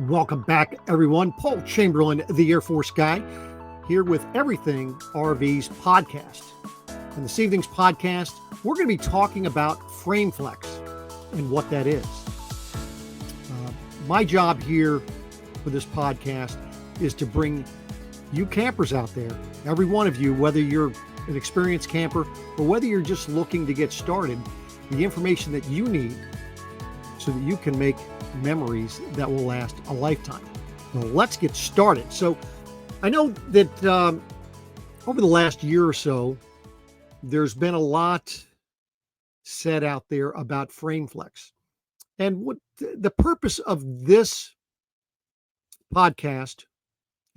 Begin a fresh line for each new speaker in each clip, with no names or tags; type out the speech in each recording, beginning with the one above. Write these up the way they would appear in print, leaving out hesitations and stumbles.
Welcome back, everyone. Paul Chamberlain, the Air Force guy, here with Everything RVs podcast. In this evening's podcast, we're going to be talking about frame flex and what that is. My job here for this podcast is to bring you campers out there, every one of you, whether you're an experienced camper or whether you're just looking to get started, the information that you need so that you can make memories that will last a lifetime. Well, let's get started. So I know that over the last year or so, there's been a lot said out there about frame flex. And what the purpose of this podcast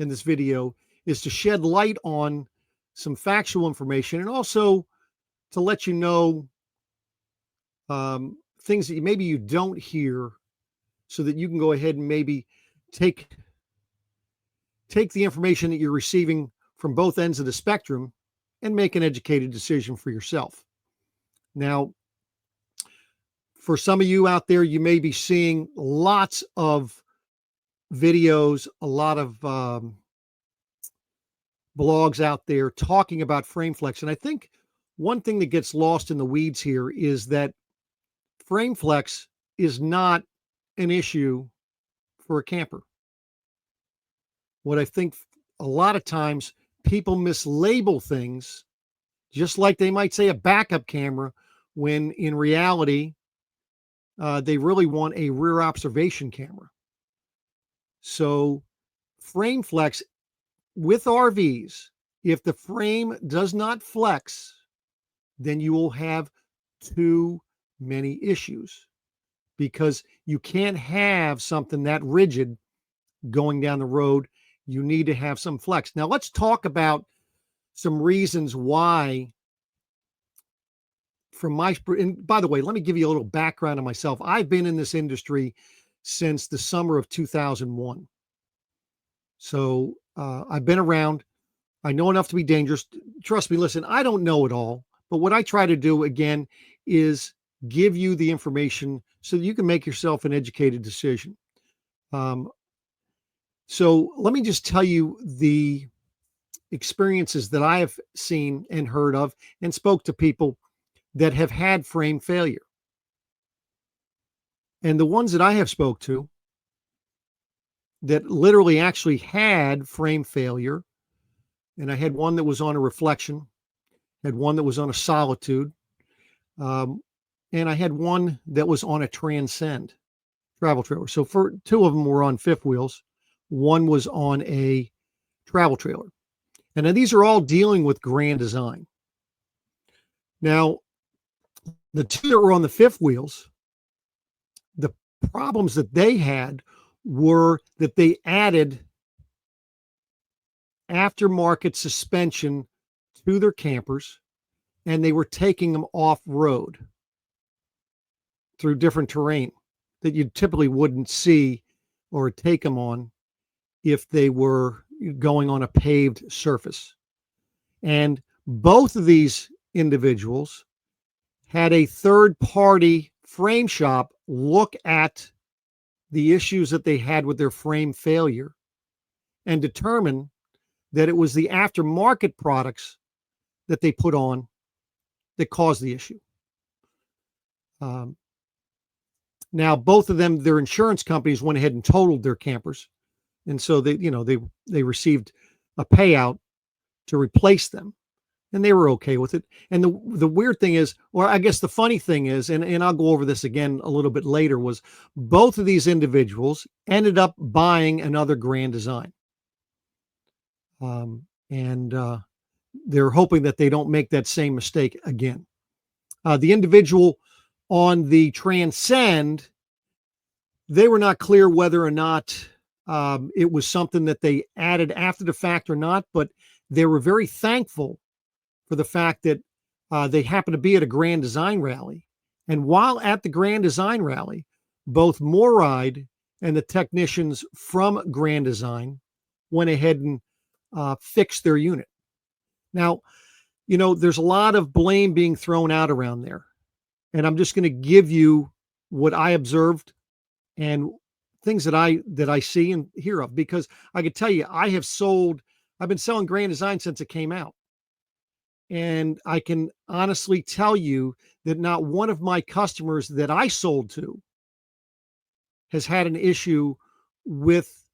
and this video is to shed light on some factual information and also to let you know things that maybe you don't hear, so that you can go ahead and maybe take the information that you're receiving from both ends of the spectrum and make an educated decision for yourself. Now, for some of you out there, you may be seeing lots of videos, a lot of blogs out there talking about frame flex. And I think one thing that gets lost in the weeds here is that frame flex is not an issue for a camper. What I think a lot of times people mislabel things, just like they might say a backup camera, when in reality, they really want a rear observation camera. So frame flex with RVs, if the frame does not flex, then you will have too many issues, because you can't have something that rigid going down the road. You need to have some flex. Now, let's talk about some reasons why. And by the way, let me give you a little background on myself. I've been in this industry since the summer of 2001. So I've been around. I know enough to be dangerous. Trust me, listen, I don't know it all. But what I try to do, again, is give you the information so that you can make yourself an educated decision. So let me just tell you the experiences that I have seen and heard of and spoke to people that have had frame failure. And the ones that I have spoke to that literally actually had frame failure, and I had one that was on a reflection, had one that was on a solitude, and I had one that was on a Transcend travel trailer. So for two of them were on fifth wheels. One was on a travel trailer. And then these are all dealing with Grand Design. Now, the two that were on the fifth wheels, the problems that they had were that they added aftermarket suspension to their campers, and they were taking them off-road through different terrain that you typically wouldn't see or take them on if they were going on a paved surface. And both of these individuals had a third-party frame shop look at the issues that they had with their frame failure and determine that it was the aftermarket products that they put on that caused the issue. Now, both of them, their insurance companies went ahead and totaled their campers. And so they received a payout to replace them, and they were okay with it. And the weird thing is, or I guess the funny thing is, and I'll go over this again a little bit later, was both of these individuals ended up buying another Grand Design. And they're hoping that they don't make that same mistake again. The individual on the Transcend, they were not clear whether or not it was something that they added after the fact or not, but they were very thankful for the fact that they happened to be at a Grand Design rally. And while at the Grand Design rally, both MORryde and the technicians from Grand Design went ahead and fixed their unit. Now, there's a lot of blame being thrown out around there. And I'm just going to give you what I observed and things that I see and hear of, because I could tell you I've been selling Grand Design since it came out. And I can honestly tell you that not one of my customers that I sold to has had an issue with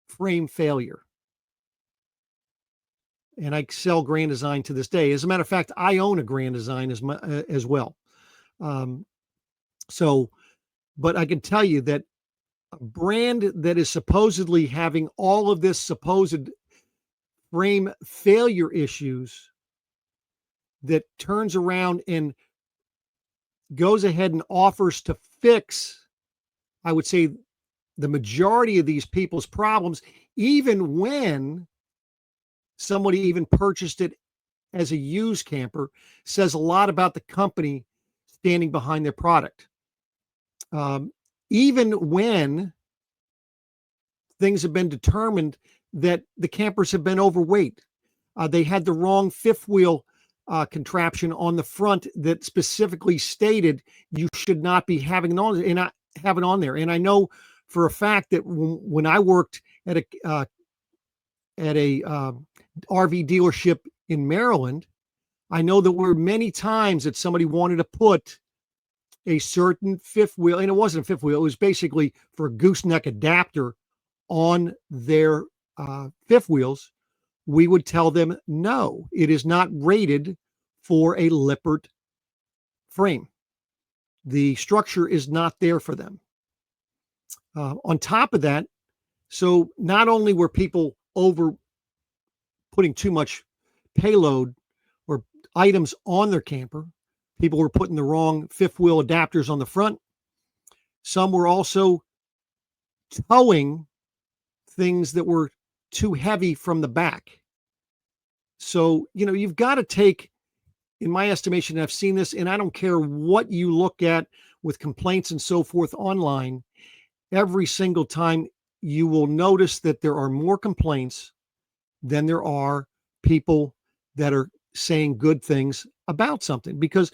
frame failure. And I sell Grand Design to this day. As a matter of fact, I own a Grand Design as well. Um, so, but I can tell you that a brand that is supposedly having all of this supposed frame failure issues, that turns around and goes ahead and offers to fix, I would say, the majority of these people's problems, even when somebody even purchased it as a used camper, says a lot about the company standing behind their product. Even when things have been determined that the campers have been overweight, they had the wrong fifth wheel contraption on the front that specifically stated you should not be having it on, and I have it on there. And I know for a fact that when I worked at a RV dealership in Maryland, I know there were many times that somebody wanted to put a certain fifth wheel, and it wasn't a fifth wheel, it was basically for a gooseneck adapter on their fifth wheels. We would tell them, no, it is not rated for a Lippert frame. The structure is not there for them. On top of that, so not only were people over putting too much payload or items on their camper, people were putting the wrong fifth wheel adapters on the front. Some were also towing things that were too heavy from the back. So, you've got to take, in my estimation, I've seen this, and I don't care what you look at with complaints and so forth online, every single time you will notice that there are more complaints than there are people that are saying good things about something. Because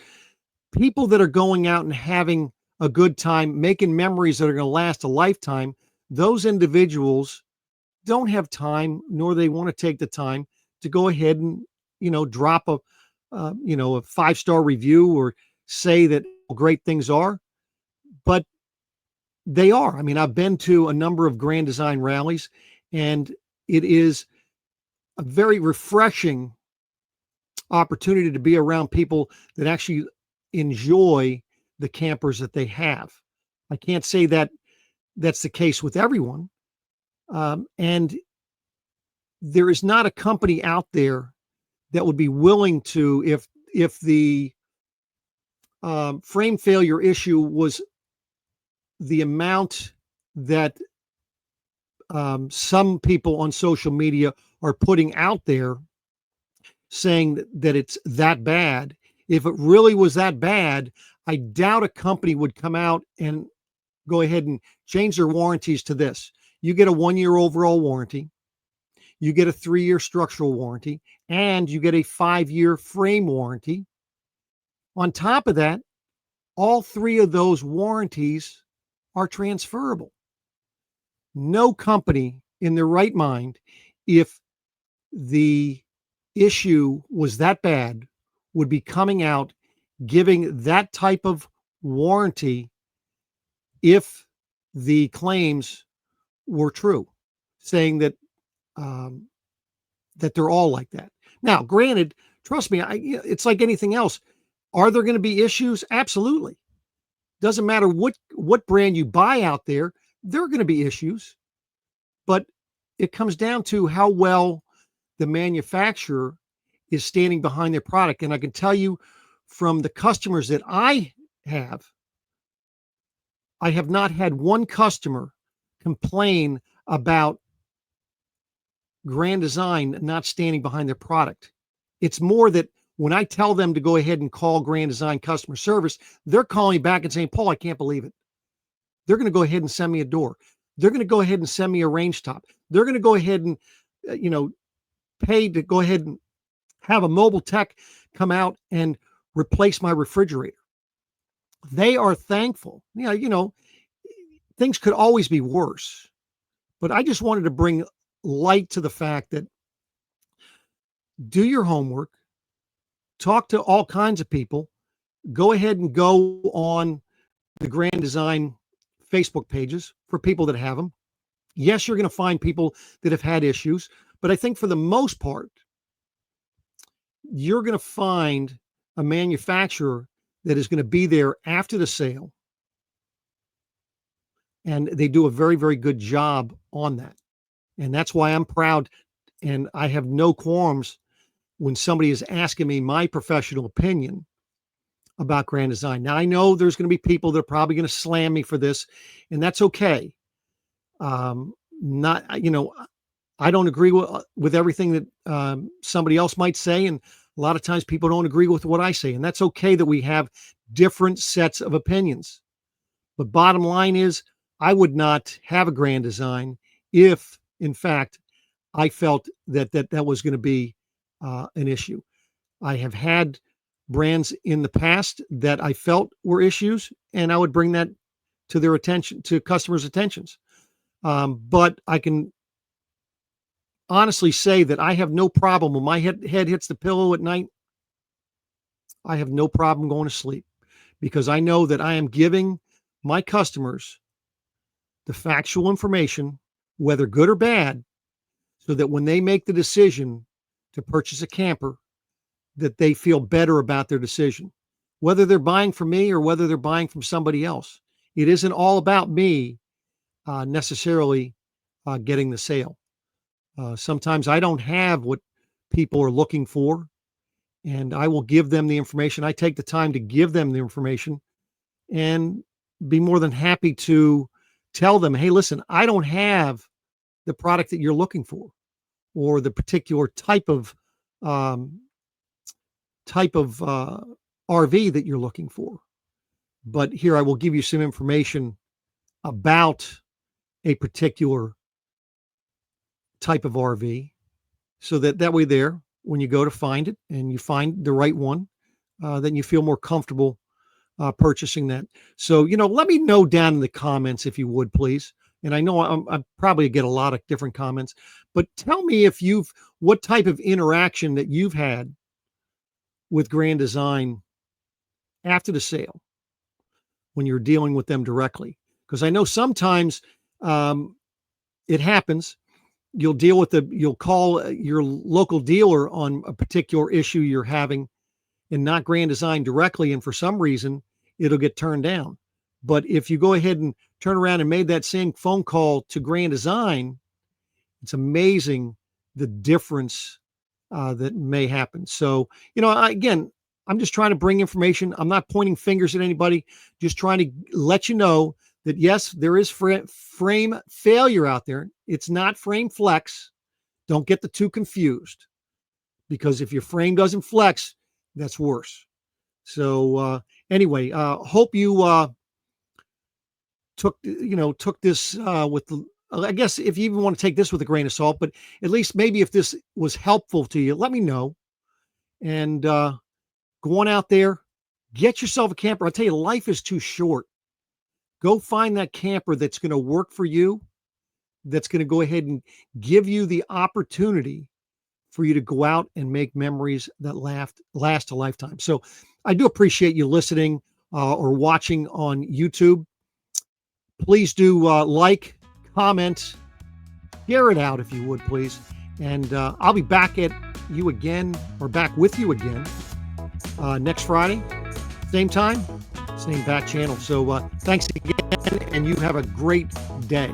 people that are going out and having a good time, making memories that are going to last a lifetime, those individuals don't have time, nor they want to take the time to go ahead and, drop a 5-star review or say that great things are, but they are. I mean, I've been to a number of Grand Design rallies, and it is a very refreshing opportunity to be around people that actually enjoy the campers that they have. I can't say that that's the case with everyone. And there is not a company out there that would be willing to, if the frame failure issue was the amount that some people on social media are putting out there, saying that it's that bad. If it really was that bad, I doubt a company would come out and go ahead and change their warranties to this. You get a 1-year overall warranty, you get a 3-year structural warranty, and you get a 5-year frame warranty. On top of that, all 3 of those warranties are transferable. No company in their right mind, if the issue was that bad, would be coming out giving that type of warranty if the claims were true, saying that that they're all like that. Now, granted, trust me, it's like anything else. Are there going to be issues? Absolutely. Doesn't matter what brand you buy out there, there are going to be issues. But it comes down to how well the manufacturer is standing behind their product. And I can tell you from the customers that I have not had one customer complain about Grand Design not standing behind their product. It's more that when I tell them to go ahead and call Grand Design customer service, they're calling me back and saying, Paul, I can't believe it. They're going to go ahead and send me a door. They're going to go ahead and send me a range top. They're going to go ahead and, pay to go ahead and have a mobile tech come out and replace my refrigerator. They are thankful. things could always be worse. But I just wanted to bring light to the fact that do your homework, talk to all kinds of people, go ahead and go on the Grand Design Facebook pages for people that have them. Yes, you're going to find people that have had issues, but I think for the most part, you're going to find a manufacturer that is going to be there after the sale. And they do a very, very good job on that. And that's why I'm proud, and I have no qualms when somebody is asking me my professional opinion about Grand Design. Now, I know there's going to be people that are probably going to slam me for this, and that's okay. Not, you know, I don't agree with everything that somebody else might say, and a lot of times people don't agree with what I say, and that's okay that we have different sets of opinions. But bottom line is, I would not have a Grand Design if, in fact, I felt that was going to be an issue. I have had brands in the past that I felt were issues, and I would bring that to their attention, to customers' attentions. But I can honestly say that I have no problem when my head hits the pillow at night. I have no problem going to sleep because I know that I am giving my customers the factual information, whether good or bad, so that when they make the decision to purchase a camper, that they feel better about their decision, whether they're buying from me or whether they're buying from somebody else. It isn't all about me necessarily getting the sale. Sometimes I don't have what people are looking for, and I will give them the information. I take the time to give them the information and be more than happy to tell them, hey, listen, I don't have the product that you're looking for or the particular type of RV that you're looking for. But here I will give you some information about a particular type of RV so that way there, when you go to find it and you find the right one, then you feel more comfortable purchasing that. So, you know, let me know down in the comments if you would, please. And I know I probably get a lot of different comments, but tell me if what type of interaction that you've had with Grand Design after the sale when you're dealing with them directly. Because I know sometimes it happens. You'll call your local dealer on a particular issue you're having and not Grand Design directly. And for some reason, it'll get turned down. But if you go ahead and turn around and made that same phone call to Grand Design, it's amazing the difference that may happen. So, you know, again, I'm just trying to bring information. I'm not pointing fingers at anybody, just trying to let you know that, yes, there is frame failure out there. It's not frame flex. Don't get the two confused, because if your frame doesn't flex, that's worse. So anyway, hope you took this with the, I guess if you even want to take this with a grain of salt, but at least maybe if this was helpful to you, let me know. And go on out there, get yourself a camper. I'll tell you, life is too short. Go find that camper that's going to work for you, that's going to go ahead and give you the opportunity for you to go out and make memories that last a lifetime. So I do appreciate you listening or watching on YouTube. Please do like, comment, share it out if you would, please. And I'll be back with you again next Friday, same time, same back channel. So thanks again, and you have a great day.